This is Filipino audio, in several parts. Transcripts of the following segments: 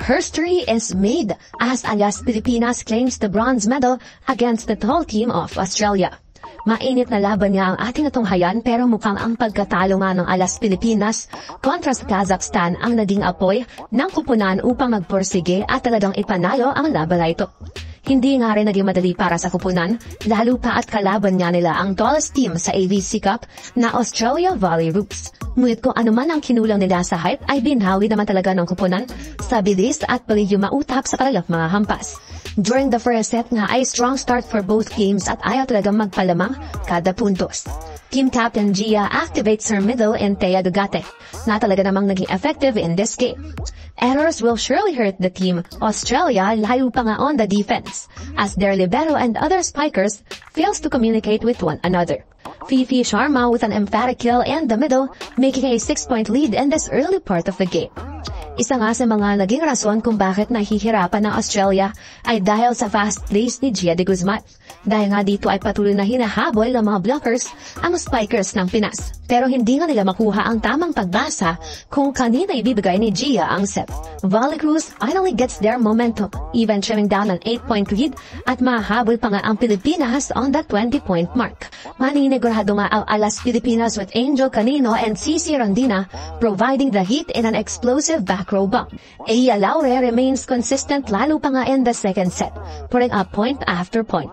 History is made as Alas Pilipinas claims the bronze medal against the tall team of Australia. Mainit na laban niya ang ating natunghayan pero mukhang ang pagkatalo nga ng Alas Pilipinas kontra sa Kazakhstan ang naging apoy ng kupunan upang magpursige at talagang ipanalo ang laban na ito. Hindi nga rin naging madali para sa kupunan, lalo pa at kalaban niya nila ang tallest team sa AVC Cup na Australia Valley Rooks. Ngunit kung ano man ang kinulang nila sa hype ay binhawi naman talaga ng kupunan sa bilis at paligyo mautap sa kanilang mga hampas. During the first set nga ay strong start for both games at ayaw talagang magpalamang kada puntos. Team captain Gia activates her middle and Thea Dugate na talaga namang naging effective in this game. Errors will surely hurt the team Australia lalo pa nga on the defense as their libero and other spikers fails to communicate with one another. Fifi Sharma with an emphatic kill in the middle, making a 6-point lead in this early part of the game. Isa nga sa mga naging rason kung bakit nahihirapan ng Australia ay dahil sa fast plays ni Gia de Guzman. Dahil nga dito ay patuloy na hinahabol ng mga blockers ang spikers ng Pinas. Pero hindi nga nila makuha ang tamang pagbasa kung kanina ibibigay ni Gia ang set. Valley Cruz finally gets their momentum, even trimming down an 8-point lead at mahabol pa nga ang Pilipinas on the 20-point mark. Maninigurado nga ang Alas Pilipinas with Angel Canino and Cici Rondina providing the heat in an explosive back row bomb. Aya Laure remains consistent lalo pa nga in the second set, putting up point after point.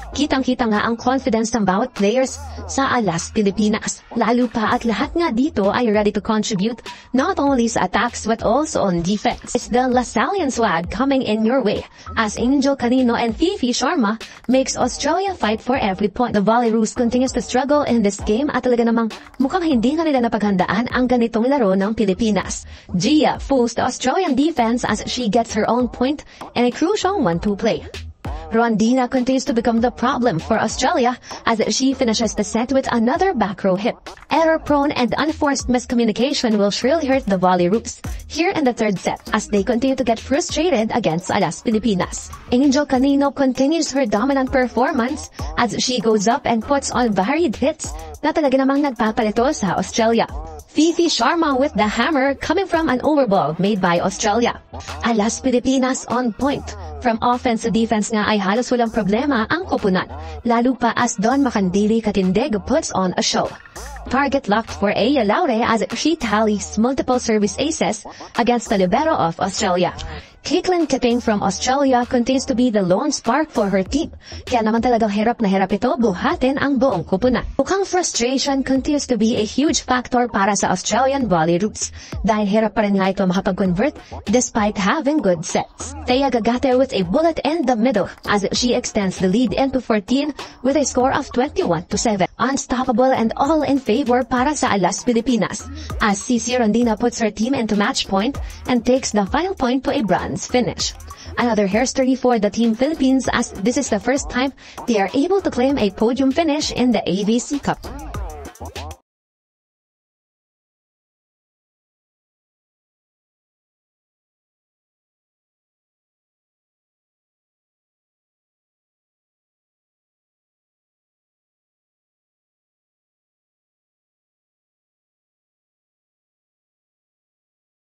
Kitang-kita nga ang confidence ng bawat players sa Alas Pilipinas. Lalo pa at lahat nga dito ay ready to contribute not only sa attacks but also on defense. It's the Lasallian swag coming in your way as Angel Canino and Fifi Sharma makes Australia fight for every point. The Valley Roos continues to struggle in this game at talaga namang mukhang hindi nga nila napaghandaan ang ganitong laro ng Pilipinas. Gia fools the Australian defense as she gets her own point in a crucial 1-2 play. Rondina continues to become the problem for Australia as she finishes the set with another back row hit. Error-prone and unforced miscommunication will surely hurt the Valley Rooks here in the third set as they continue to get frustrated against Alas Pilipinas. Angel Canino continues her dominant performance as she goes up and puts on varied hits na talaga namang nagpapalito sa Australia. Fifi Sharma with the hammer coming from an overball made by Australia. Alas Pilipinas on point. From offense to defense nga ay halos walang problema ang kupunan, lalo pa as Don Makandili Katindig puts on a show. Target locked for Aya Laure as she tallies multiple service aces against the libero of Australia. Caitlin Kipping from Australia continues to be the lone spark for her team, kaya naman talagang hirap na hirap ito buhatin ang buong kupunan. Mukhang frustration continues to be a huge factor para sa Australian Valley Rooks, dahil hirap pa rin nga ito makapag-convert despite having good sets. Thea Gagate with a bullet in the middle as she extends the lead into 14 with a score of 21-7. Unstoppable and all in favor para sa Alas Pilipinas, as Cici Rondina puts her team into match point and takes the final point to a bronze finish. Another history for the Team Philippines as this is the first time they are able to claim a podium finish in the AVC Cup.